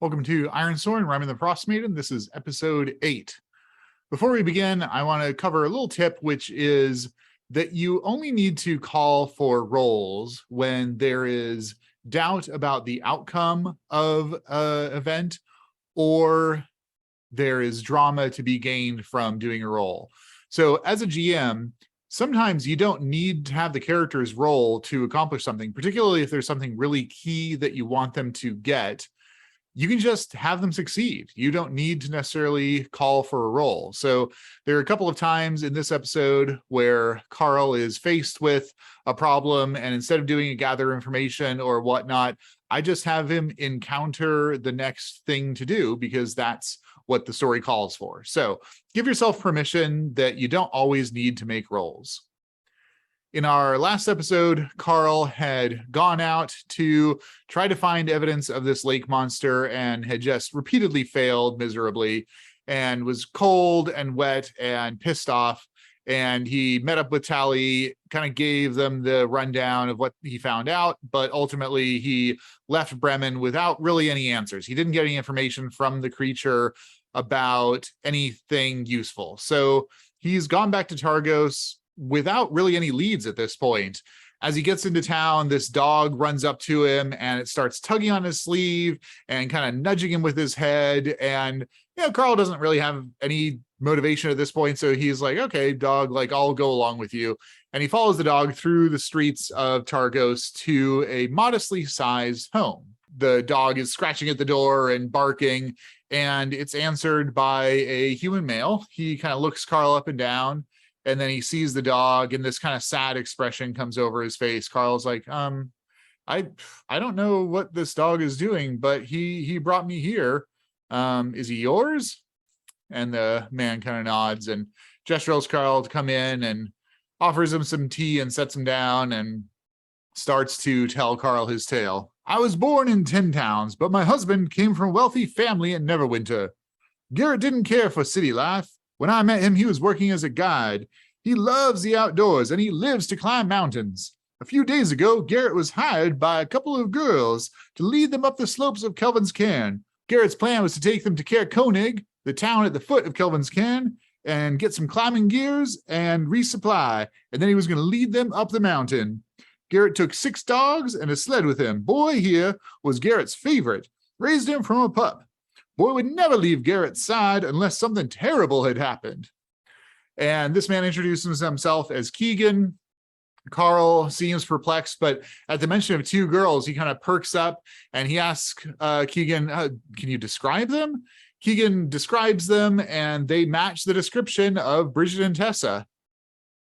Welcome to Ironsworn, Rime and the Frostmaiden. This is episode 8. Before we begin, I want to cover a little tip, which is that you only need to call for rolls when there is doubt about the outcome of an event or there is drama to be gained from doing a roll. So as a GM, sometimes you don't need to have the characters roll to accomplish something, particularly if there's something really key that you want them to get. You can just have them succeed. You don't need to necessarily call for a roll. So there are a couple of times in this episode where Karl is faced with a problem, and instead of doing a gather information or whatnot, I just have him encounter the next thing to do because that's what the story calls for. So give yourself permission that you don't always need to make rolls. In our last episode, Karl had gone out to try to find evidence of this lake monster and had just repeatedly failed miserably and was cold and wet and pissed off. And he met up with Tally, kind of gave them the rundown of what he found out, but ultimately he left Bremen without really any answers. He didn't get any information from the creature about anything useful. So he's gone back to Targos without really any leads at this point. As he gets into town, this dog runs up to him and it starts tugging on his sleeve and kind of nudging him with his head. And, Karl doesn't really have any motivation at this point. So he's like, okay, dog, like I'll go along with you. And he follows the dog through the streets of Targos to a modestly sized home. The dog is scratching at the door and barking, and it's answered by a human male. He kind of looks Karl up and down, and then he sees the dog, and this kind of sad expression comes over his face. Karl's like, I don't know what this dog is doing, but he brought me here. Is he yours? And the man kind of nods and gestures Karl to come in and offers him some tea and sets him down and starts to tell Karl his tale. I was born in 10 towns, but my husband came from a wealthy family in Neverwinter. Garrett didn't care for city life. When I met him, he was working as a guide. He loves the outdoors, and he lives to climb mountains. A few days ago, Garrett was hired by a couple of girls to lead them up the slopes of Kelvin's Cairn. Garrett's plan was to take them to Cair Koenig, the town at the foot of Kelvin's Cairn, and get some climbing gears and resupply, and then he was going to lead them up the mountain. Garrett took 6 dogs and a sled with him. Boy here was Garrett's favorite, raised him from a pup. Boy would never leave Garrett's side unless something terrible had happened. And this man introduces himself as Keegan. Karl seems perplexed, but at the mention of 2 girls, he kind of perks up and he asks Keegan, can you describe them? Keegan describes them, and they match the description of Brigid and Tessa.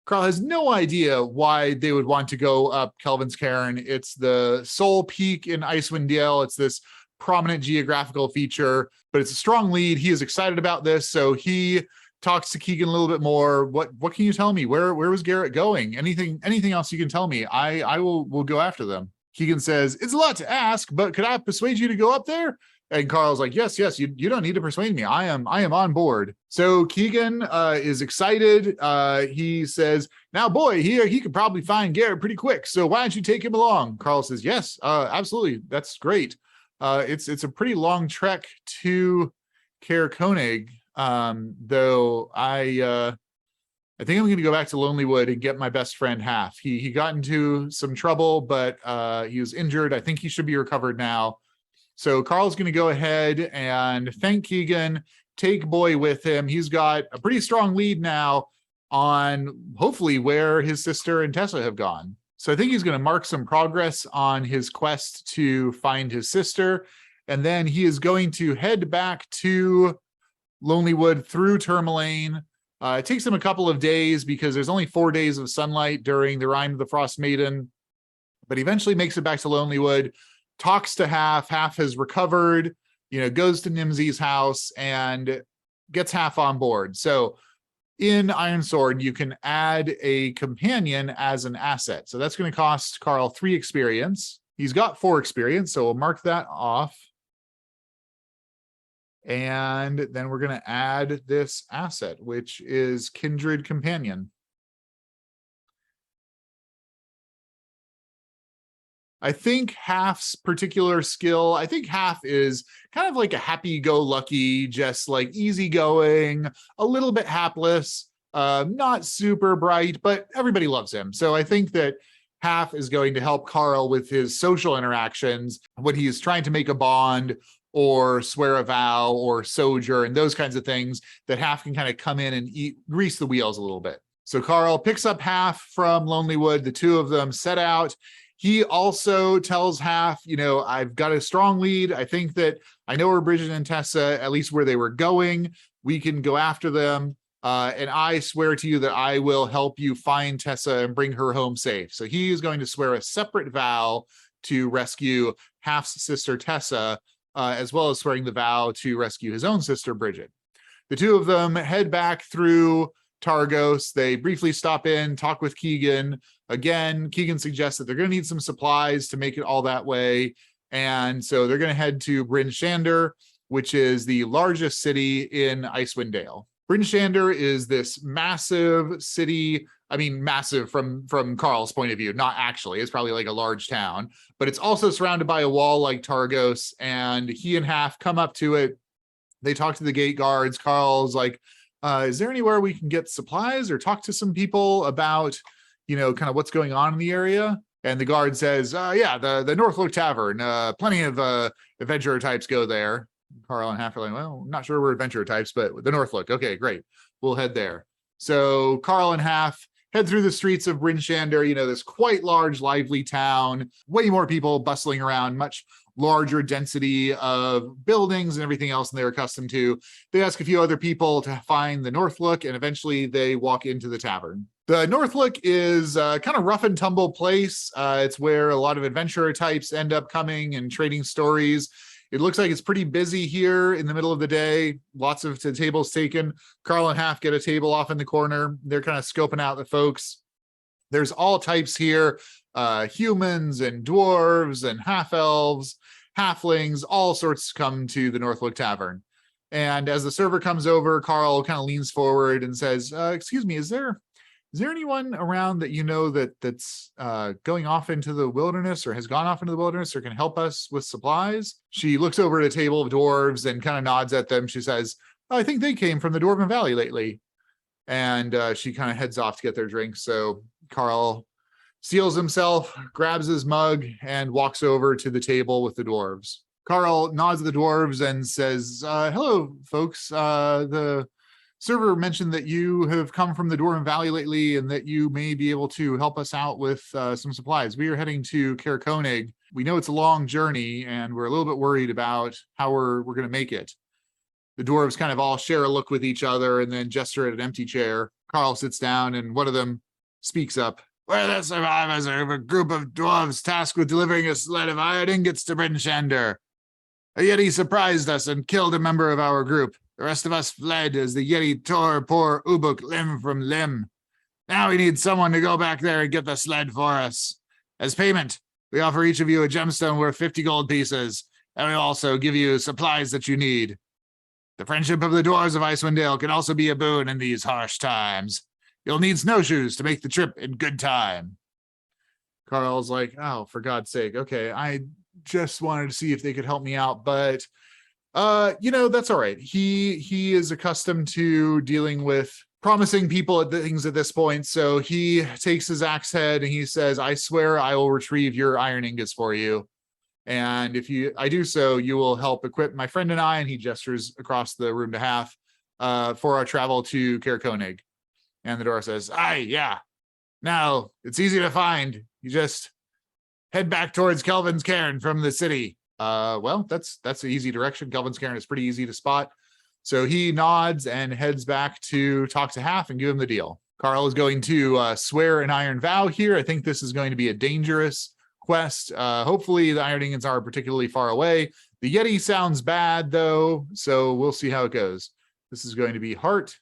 Karl has no idea why they would want to go up Kelvin's Cairn. It's the sole peak in Icewind Dale. It's this prominent geographical feature, but it's a strong lead. He is excited about this, so he talks to Keegan a little bit more. What can you tell me? Where was Garrett going? Anything else you can tell me? I will go after them. Keegan says, it's a lot to ask, but could I persuade you to go up there? And Karl's like, yes, you don't need to persuade me. I am on board. So Keegan is excited. He says, now boy, here he could probably find Garrett pretty quick. So why don't you take him along? Karl says, yes, absolutely. That's great. It's a pretty long trek to Cair Koenig. Though I think I'm going to go back to Lonelywood and get my best friend Half. He got into some trouble, but he was injured. I think he should be recovered now. So Karl's going to go ahead and thank Keegan, take Boy with him. He's got a pretty strong lead now on hopefully where his sister and Tessa have gone. So I think he's going to mark some progress on his quest to find his sister. And then he is going to head back to Lonelywood through Tourmaline. It takes him a couple of days because there's only 4 days of sunlight during the Rime of the Frostmaiden, but eventually makes it back to Lonelywood, talks to Half. Half has recovered, goes to Nimsy's house and gets Half on board. So in Ironsworn, you can add a companion as an asset. So that's going to cost Karl 3 experience. He's got 4 experience, so we'll mark that off. And then we're going to add this asset, which is Kindred Companion. I think Half's particular skill, I think Half is kind of like a happy-go-lucky, just like easygoing, a little bit hapless, not super bright, but everybody loves him. So I think that Half is going to help Karl with his social interactions when he is trying to make a bond or swear a vow or sojourn, those kinds of things that Half can kind of come in and grease the wheels a little bit. So Karl picks up Half from Lonelywood. The two of them set out. He also tells Half, I've got a strong lead. I think that I know where Brigid and Tessa, at least where they were going. We can go after them. And I swear to you that I will help you find Tessa and bring her home safe. So he is going to swear a separate vow to rescue Half's sister Tessa, as well as swearing the vow to rescue his own sister Brigid. The two of them head back through Targos. They briefly stop in, talk with Keegan. Again, Keegan suggests that they're going to need some supplies to make it all that way. And so they're going to head to Bryn Shander, which is the largest city in Icewind Dale. Bryn Shander is this massive city. I mean, massive from Karl's point of view, not actually. It's probably like a large town, but it's also surrounded by a wall like Targos. And he and Half come up to it. They talk to the gate guards. Karl's like, is there anywhere we can get supplies or talk to some people about, kind of what's going on in the area? And the guard says, yeah, the Northlook Tavern. Plenty of adventurer types go there. Karl and Half are like, well, I'm not sure we're adventurer types, but the Northlook. Okay, great. We'll head there. So Karl and Half head through the streets of Bryn Shander, this quite large, lively town, way more people bustling around, much larger density of buildings and everything else than they're accustomed to. They ask a few other people to find the Northlook, and eventually they walk into the tavern. The Northlook is a kind of rough and tumble place. It's where a lot of adventurer types end up coming and trading stories. It looks like it's pretty busy here in the middle of the day. Lots of tables taken. Karl and Half get a table off in the corner. They're kind of scoping out the folks. There's all types here, humans and dwarves and half-elves, halflings, all sorts come to the Northlook Tavern. And as the server comes over, Karl kind of leans forward and says, excuse me, is there anyone around that that's going off into the wilderness or has gone off into the wilderness or can help us with supplies? She looks over at a table of dwarves and kind of nods at them. She says, I think they came from the Dwarven Valley lately. And she kind of heads off to get their drinks. So Karl seals himself, grabs his mug, and walks over to the table with the dwarves. Karl nods at the dwarves and says, hello, folks. The server mentioned that you have come from the Dwarven Valley lately and that you may be able to help us out with some supplies. We are heading to Caer Konig. We know it's a long journey and we're a little bit worried about how we're going to make it. The dwarves kind of all share a look with each other and then gesture at an empty chair. Karl sits down and one of them speaks up. We're the survivors of a group of dwarves tasked with delivering a sled of iron ingots to Bryn Shander. A Yeti surprised us and killed a member of our group. The rest of us fled as the Yeti tore poor Ubuk limb from limb. Now we need someone to go back there and get the sled for us. As payment, we offer each of you a gemstone worth 50 gold pieces, and we also give you supplies that you need. The friendship of the dwarves of Icewind Dale can also be a boon in these harsh times. You'll need snowshoes to make the trip in good time. Karl's like, oh, for God's sake. Okay, I just wanted to see if they could help me out, but that's all right. He is accustomed to dealing with promising people at things at this point. So he takes his axe head and he says, I swear I will retrieve your iron ingots for you. And if I do so, you will help equip my friend and I, and he gestures across the room to Half, for our travel to Caer Konig. And the dwarf says, aye, yeah. Now, it's easy to find. You just head back towards Kelvin's Cairn from the city. Well, that's an easy direction. Kelvin's Cairn is pretty easy to spot. So he nods and heads back to talk to Half and give him the deal. Karl is going to swear an iron vow here. I think this is going to be a dangerous quest. Hopefully the iron ingots aren't particularly far away. The Yeti sounds bad though, so we'll see how it goes. This is going to be heart.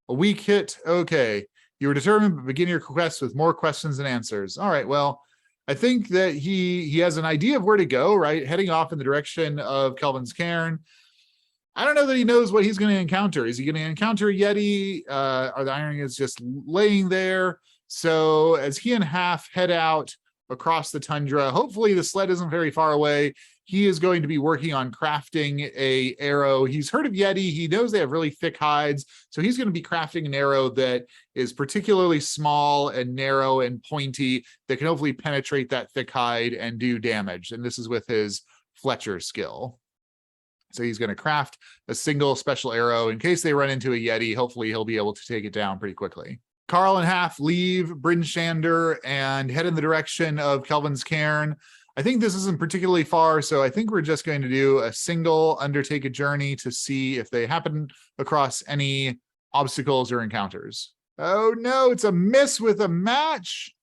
A weak hit. Okay. You were determined to begin your quest with more questions than answers. All right. Well, I think that he has an idea of where to go, right? Heading off in the direction of Kelvin's Cairn. I don't know that he knows what he's going to encounter. Is he going to encounter a Yeti? Are the iron ingots just laying there? So as he and Half head out across the tundra. Hopefully the sled isn't very far away. He is going to be working on crafting a arrow. He's heard of Yeti. He knows they have really thick hides. So he's going to be crafting an arrow that is particularly small and narrow and pointy that can hopefully penetrate that thick hide and do damage. And this is with his Fletcher skill. So he's going to craft a single special arrow in case they run into a Yeti. Hopefully he'll be able to take it down pretty quickly. Karl and Half leave Bryn Shander and head in the direction of Kelvin's Cairn. I think this isn't particularly far, so I think we're just going to do a single undertake a journey to see if they happen across any obstacles or encounters. Oh no, it's a miss with a match.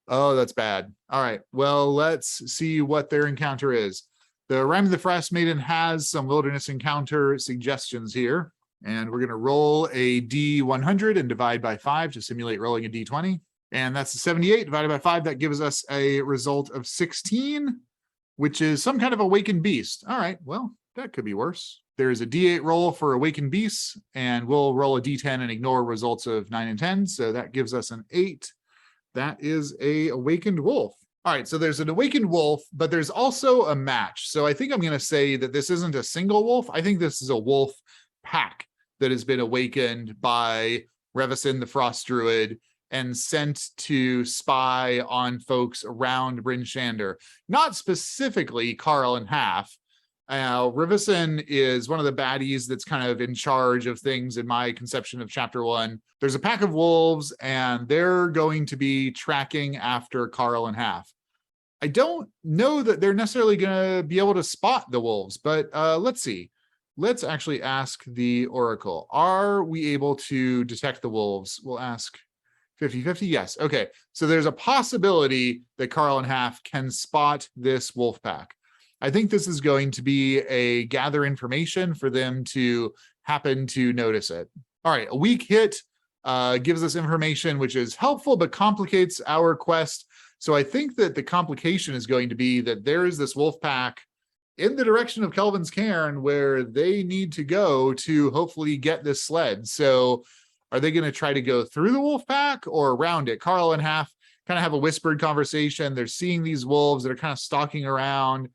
Oh, that's bad. All right, well, let's see what their encounter is. The Rime of the Frostmaiden has some wilderness encounter suggestions here, and we're going to roll a D100 and divide by 5 to simulate rolling a D20. And that's a 78 divided by 5. That gives us a result of 16, which is some kind of awakened beast. All right, well, that could be worse. There's a D8 roll for awakened beasts, and we'll roll a D10 and ignore results of 9 and 10. So that gives us an 8. That is a awakened wolf. All right, so there's an awakened wolf, but there's also a match. So I think I'm going to say that this isn't a single wolf. I think this is a wolf pack that has been awakened by Revison the Frost Druid and sent to spy on folks around Bryn Shander. Not specifically Karl and Half. Revison is one of the baddies that's kind of in charge of things in my conception of chapter 1. There's a pack of wolves, and they're going to be tracking after Karl and Half. I don't know that they're necessarily going to be able to spot the wolves, but let's see. Let's actually ask the Oracle. Are we able to detect the wolves? We'll ask 50-50, yes. Okay, so there's a possibility that Karl and Half can spot this wolf pack. I think this is going to be a gather information for them to happen to notice it. All right, a weak hit gives us information which is helpful but complicates our quest. So I think that the complication is going to be that there is this wolf pack in the direction of Kelvin's Cairn where they need to go to hopefully get this sled. So are they going to try to go through the wolf pack or around it? Karl and Half kind of have a whispered conversation. They're seeing these wolves that are kind of stalking around.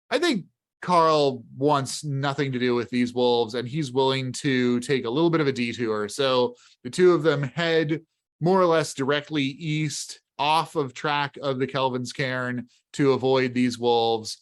I think Karl wants nothing to do with these wolves, and he's willing to take a little bit of a detour. So the two of them head more or less directly east off of track of the Kelvin's Cairn to avoid these wolves.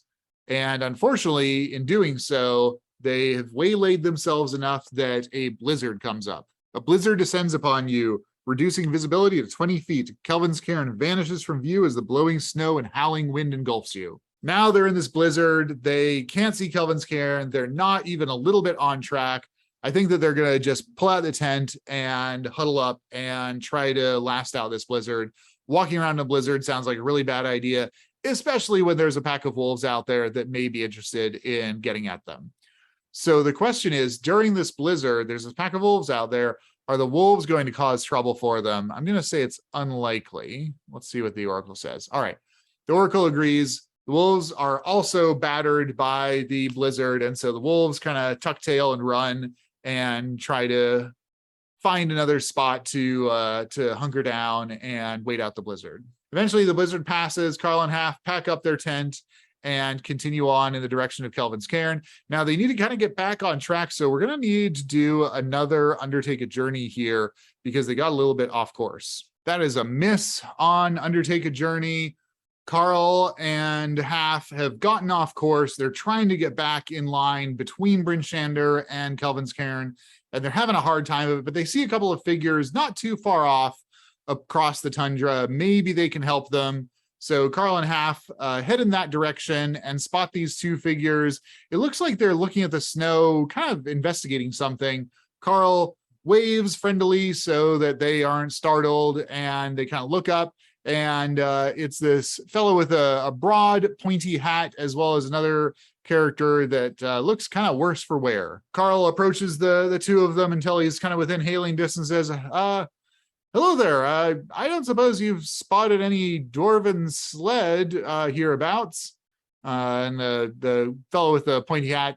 And unfortunately, in doing so, they have waylaid themselves enough that a blizzard comes up. A blizzard descends upon you, reducing visibility to 20 feet. Kelvin's Cairn vanishes from view as the blowing snow and howling wind engulfs you. Now they're in this blizzard. They can't see Kelvin's Cairn. They're not even a little bit on track. I think that they're going to just pull out the tent and huddle up and try to last out this blizzard. Walking around in a blizzard sounds like a really bad idea, especially when there's a pack of wolves out there that may be interested in getting at them. So the question is, during this blizzard, there's a pack of wolves out there. Are the wolves going to cause trouble for them? I'm going to say it's unlikely. Let's see what the Oracle says. All right. The Oracle agrees. The wolves are also battered by the blizzard. And so the wolves kind of tuck tail and run and try to find another spot to hunker down and wait out the blizzard. Eventually, the blizzard passes. Karl and Half pack up their tent and continue on in the direction of Kelvin's Cairn. Now, they need to kind of get back on track, so we're going to need to do another undertake a journey here because they got a little bit off course. That is a miss on undertake a journey. Karl and Half have gotten off course. They're trying to get back in line between Bryn Shander and Kelvin's Cairn, and they're having a hard time of it, but they see a couple of figures not too far off across the tundra. Maybe they can help them. So Karl and Half head in that direction and spot these two figures. It looks like they're looking at the snow, kind of investigating something. Karl waves friendly so that they aren't startled, and they kind of look up, and it's this fellow with a broad, pointy hat, as well as another character that looks kind of worse for wear. Karl approaches the two of them until he's kind of within hailing distance, says, hello there. I don't suppose you've spotted any dwarven sled hereabouts. And the fellow with the pointy hat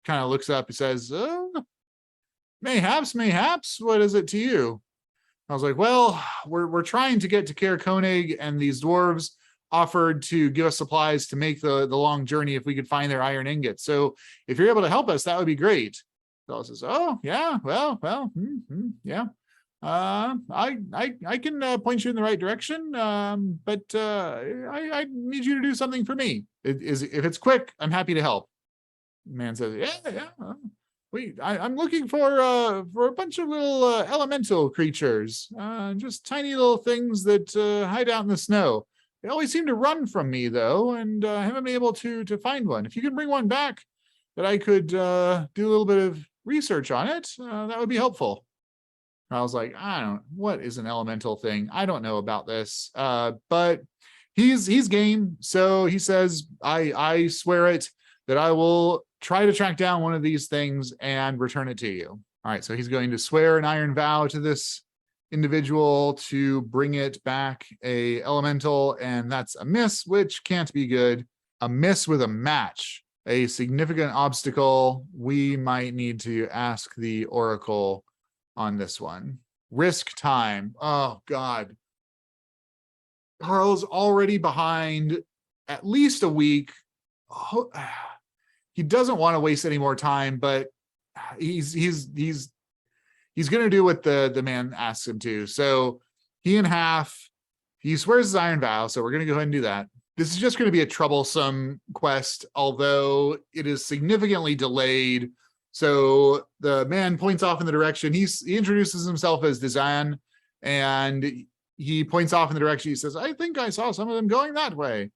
kind of looks up and says, mayhaps. What is it to you? I was like, well, we're trying to get to Caer Koenig, and these dwarves offered to give us supplies to make the long journey if we could find their iron ingots. So if you're able to help us, that would be great. Karl says, oh, yeah, well, yeah. I can point you in the right direction, but I need you to do something for me. If it's quick, I'm happy to help. The man says, yeah. I'm looking for a bunch of little elemental creatures, just tiny little things that hide out in the snow. They always seem to run from me, though, and I haven't been able to find one. If you can bring one back that I could do a little bit of research on it, that would be helpful. I was like, what is an elemental thing? I don't know about this, but he's game. So he says, I swear it that I will try to track down one of these things and return it to you. All right, so he's going to swear an iron vow to this individual to bring it back a elemental, and that's a miss, which can't be good. A miss with a match, a significant obstacle. We might need to ask the oracle on this one. Risk time. Oh God. Karl's already behind at least a week. Oh, he doesn't want to waste any more time, but he's going to do what the man asks him to. So he swears his iron vow. So we're going to go ahead and do that. This is just going to be a troublesome quest, although it is significantly delayed. So the man points off in the direction. He introduces himself as Dizan, and he points off in the direction. He says, I think I saw some of them going that way.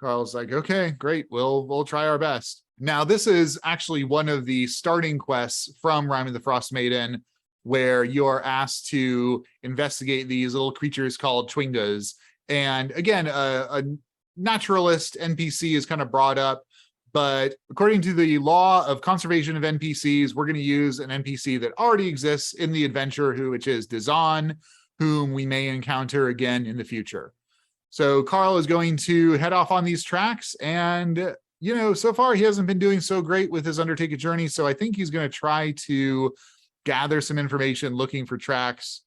Karl's like, okay, great. We'll try our best. Now, this is actually one of the starting quests from Rime and the Frostmaiden, where you're asked to investigate these little creatures called Chwingas. And again, a naturalist NPC is kind of brought up, but according to the law of conservation of NPCs, we're going to use an NPC that already exists in the adventure, which is Dizan, whom we may encounter again in the future. So Karl is going to head off on these tracks, and so far he hasn't been doing so great with his Undertake a Journey, so I think he's going to try to gather some information looking for tracks.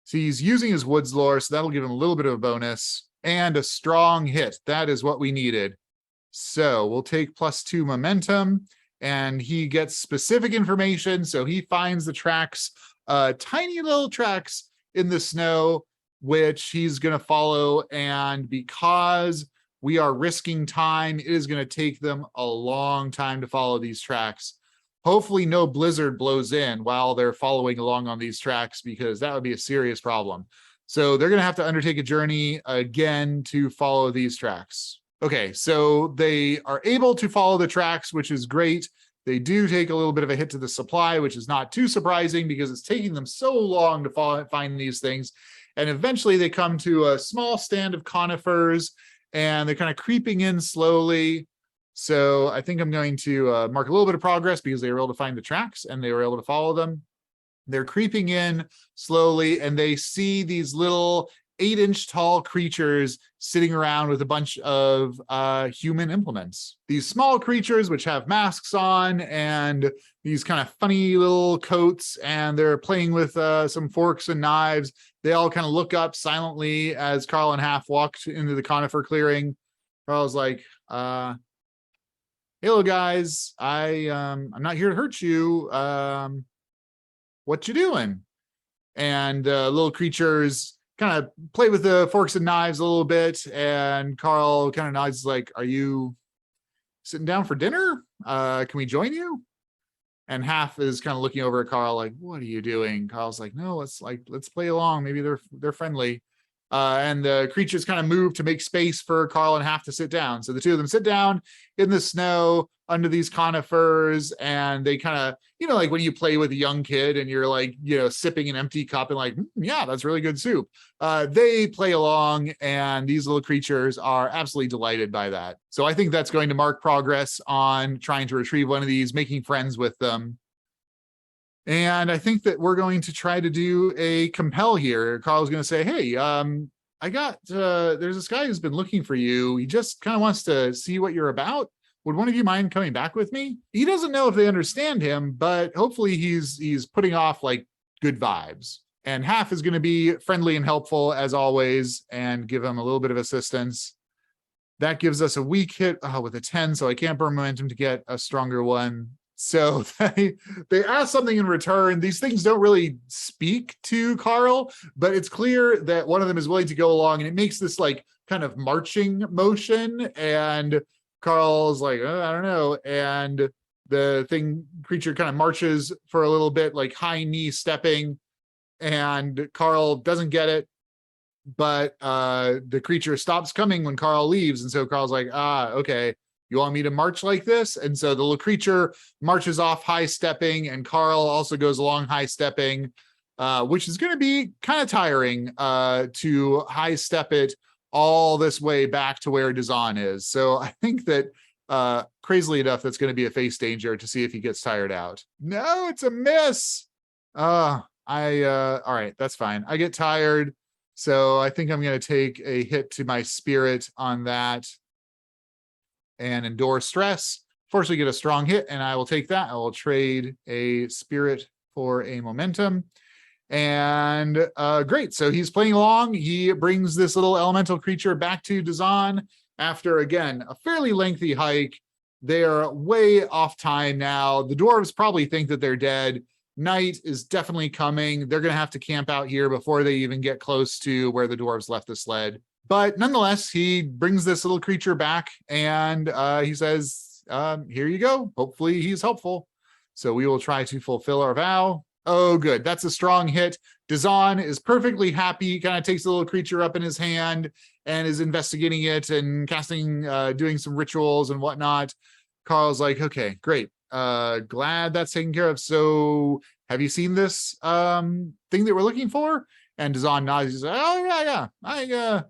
So he's using his woods lore, so that'll give him a little bit of a bonus, and a strong hit. That is what we needed. So we'll take +2 momentum, and he gets specific information, so he finds the tracks, tiny little tracks in the snow, which he's going to follow, and because we are risking time, it is going to take them a long time to follow these tracks. Hopefully no blizzard blows in while they're following along on these tracks, because that would be a serious problem. So they're going to have to undertake a journey again to follow these tracks. Okay, so they are able to follow the tracks, which is great. They do take a little bit of a hit to the supply, which is not too surprising because it's taking them so long to find these things. And eventually they come to a small stand of conifers, and they're kind of creeping in slowly. So I think I'm going to mark a little bit of progress because they were able to find the tracks and they were able to follow them. They're creeping in slowly, and they see these little 8-inch tall creatures sitting around with a bunch of human implements. These small creatures, which have masks on and these kind of funny little coats, and they're playing with some forks and knives. They all kind of look up silently as Karl and Half walked into the conifer clearing. Karl's like, hello guys, I'm not here to hurt you. What you doing? And little creatures kind of play with the forks and knives a little bit, and Karl kind of nods like, are you sitting down for dinner? Can we join you? And Half is kind of looking over at Karl like, what are you doing? Karl's like, no, let's play along. Maybe they're friendly. And the creatures kind of move to make space for Karl and Half to sit down. So the two of them sit down in the snow under these conifers, and they kind of, like when you play with a young kid and you're like, sipping an empty cup and like, yeah, that's really good soup. They play along, and these little creatures are absolutely delighted by that. So I think that's going to mark progress on trying to retrieve one of these, making friends with them. And I think that we're going to try to do a compel here. Karl's going to say, hey, there's this guy who's been looking for you. He just kind of wants to see what you're about. Would one of you mind coming back with me? He doesn't know if they understand him, but hopefully he's putting off like good vibes. And half is going to be friendly and helpful as always and give him a little bit of assistance. That gives us a weak hit with a 10, so I can't burn momentum to get a stronger one. So they ask something in return. These things don't really speak to Karl, but it's clear that one of them is willing to go along, and it makes this like kind of marching motion. And Karl's like, I don't know. And the creature kind of marches for a little bit, like high knee stepping, and Karl doesn't get it. But the creature stops coming when Karl leaves. And so Karl's like, okay, you want me to march like this? And so the little creature marches off high stepping, and Karl also goes along high stepping, which is going to be kind of tiring to high step it all this way back to where Dazan is. So I think that crazily enough, that's going to be a face danger to see if he gets tired out. No, it's a miss. All right, that's fine. I get tired. So I think I'm going to take a hit to my spirit on that and endure stress. Fortunately, get a strong hit, and I will take that. I will trade a spirit for a momentum. And great. So he's playing along. He brings this little elemental creature back to Dazan after, again, a fairly lengthy hike. They're way off time now. The dwarves probably think that they're dead. Night is definitely coming. They're going to have to camp out here before they even get close to where the dwarves left the sled. But nonetheless, he brings this little creature back, and he says, here you go. Hopefully he's helpful. So we will try to fulfill our vow. Oh, good. That's a strong hit. Dazan is perfectly happy. He kind of takes the little creature up in his hand and is investigating it and casting, doing some rituals and whatnot. Karl's like, okay, great. Glad that's taken care of. So have you seen this thing that we're looking for? And Dazan nods. He's like, oh, yeah.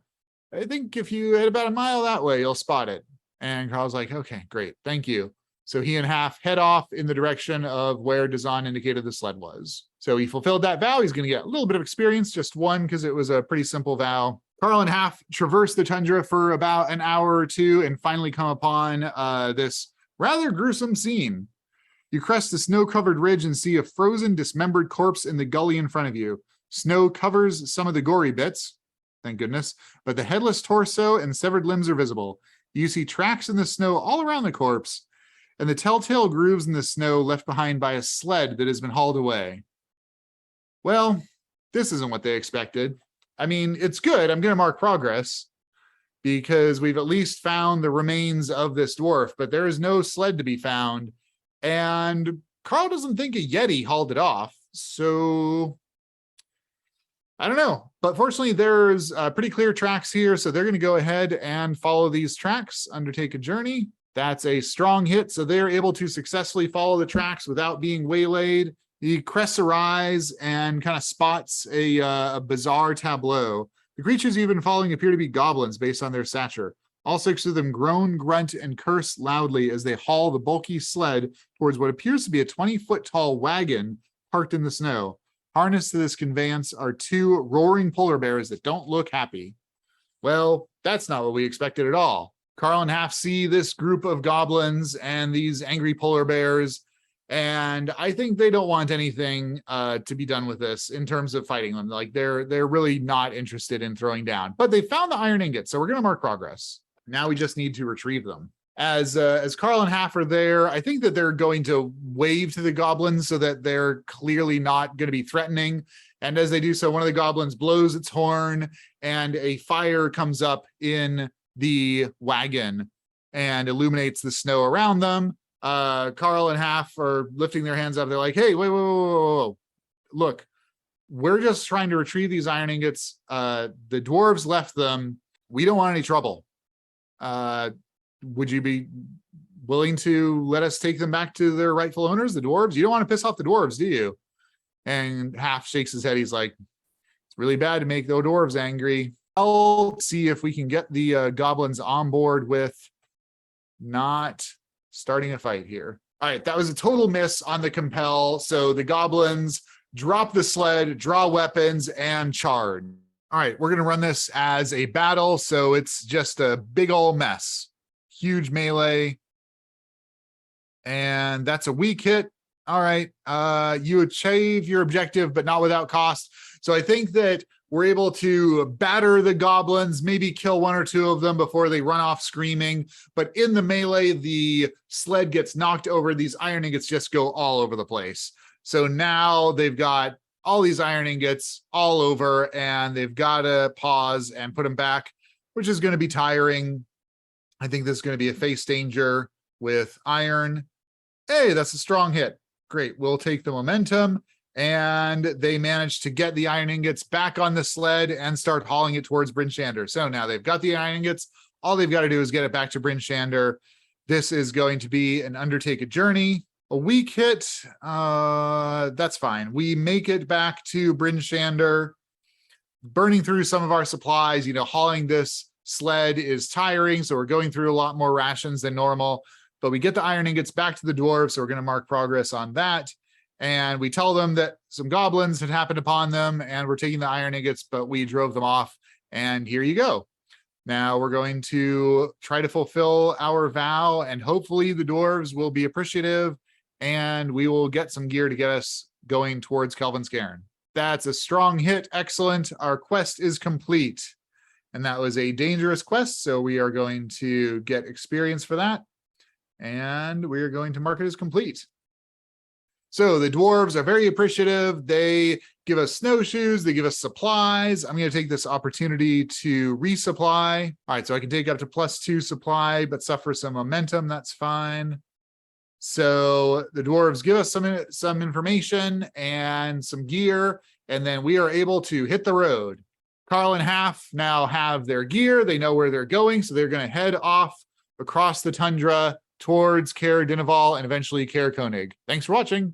I think if you head about a mile that way, you'll spot it. And Karl's like, okay, great. Thank you. So he and Half head off in the direction of where Dazan indicated the sled was. So he fulfilled that vow. He's going to get a little bit of experience, just one, because it was a pretty simple vow. Karl and Half traverse the tundra for about an hour or two and finally come upon this rather gruesome scene. You crest the snow-covered ridge and see a frozen, dismembered corpse in the gully in front of you. Snow covers some of the gory bits, thank goodness, but the headless torso and severed limbs are visible. You see tracks in the snow all around the corpse, and the telltale grooves in the snow left behind by a sled that has been hauled away. Well, this isn't what they expected. I mean, it's good. I'm going to mark progress because we've at least found the remains of this dwarf, but there is no sled to be found. And Karl doesn't think a Yeti hauled it off. So I don't know. But fortunately, there's pretty clear tracks here. So they're going to go ahead and follow these tracks, undertake a journey. That's a strong hit. So they're able to successfully follow the tracks without being waylaid. He crests her eyes and kind of spots a bizarre tableau. The creatures you've been following appear to be goblins based on their stature. All six of them groan, grunt, and curse loudly as they haul the bulky sled towards what appears to be a 20-foot tall wagon parked in the snow. Harnessed to this conveyance are two roaring polar bears that don't look happy. Well, that's not what we expected at all. Karl and Half see this group of goblins and these angry polar bears, and I think they don't want anything to be done with this in terms of fighting them. Like they're really not interested in throwing down. But they found the iron ingots, so we're going to mark progress. Now we just need to retrieve them. As Karl and Half are there, I think that they're going to wave to the goblins so that they're clearly not going to be threatening. And as they do so, one of the goblins blows its horn, and a fire comes up in the wagon and illuminates the snow around them. Karl and Half are lifting their hands up. They're like, hey, whoa. Look, we're just trying to retrieve these iron ingots. The dwarves left them. We don't want any trouble. Would you be willing to let us take them back to their rightful owners, the dwarves? You don't want to piss off the dwarves, do you? And Half shakes his head. He's like, it's really bad to make the dwarves angry. I'll see if we can get the goblins on board with not starting a fight here. All right, that was a total miss on the compel. So the goblins drop the sled, draw weapons, and charge. All right, we're going to run this as a battle. So it's just a big old mess. Huge melee. And that's a weak hit. All right, you achieve your objective, but not without cost. So I think that we're able to batter the goblins, maybe kill one or two of them before they run off screaming. But in the melee, the sled gets knocked over. These iron ingots just go all over the place. So now they've got all these iron ingots all over, and they've got to pause and put them back, which is going to be tiring. I think this is going to be a face danger with iron. Hey, that's a strong hit. Great. We'll take the momentum. And they managed to get the iron ingots back on the sled and start hauling it towards Bryn Shander. So now they've got the iron ingots. All they've got to do is get it back to Bryn Shander. This is going to be an undertake a journey. A weak hit, that's fine. We make it back to Bryn Shander, burning through some of our supplies. Hauling this sled is tiring, so we're going through a lot more rations than normal. But we get the iron ingots back to the dwarves, so we're going to mark progress on that. And we tell them that some goblins had happened upon them and we're taking the iron ingots, but we drove them off. And here you go. Now we're going to try to fulfill our vow, and hopefully the dwarves will be appreciative and we will get some gear to get us going towards Kelvin's Cairn. That's a strong hit. Excellent. Our quest is complete. And that was a dangerous quest, so we are going to get experience for that. And we are going to mark it as complete. So the dwarves are very appreciative. They give us snowshoes. They give us supplies. I'm going to take this opportunity to resupply. All right, so I can take up to +2 supply, but suffer some momentum. That's fine. So the dwarves give us some information and some gear, and then we are able to hit the road. Karl and Half now have their gear. They know where they're going, so they're going to head off across the tundra towards Caer Dineval and eventually Caer Koenig. Thanks for watching.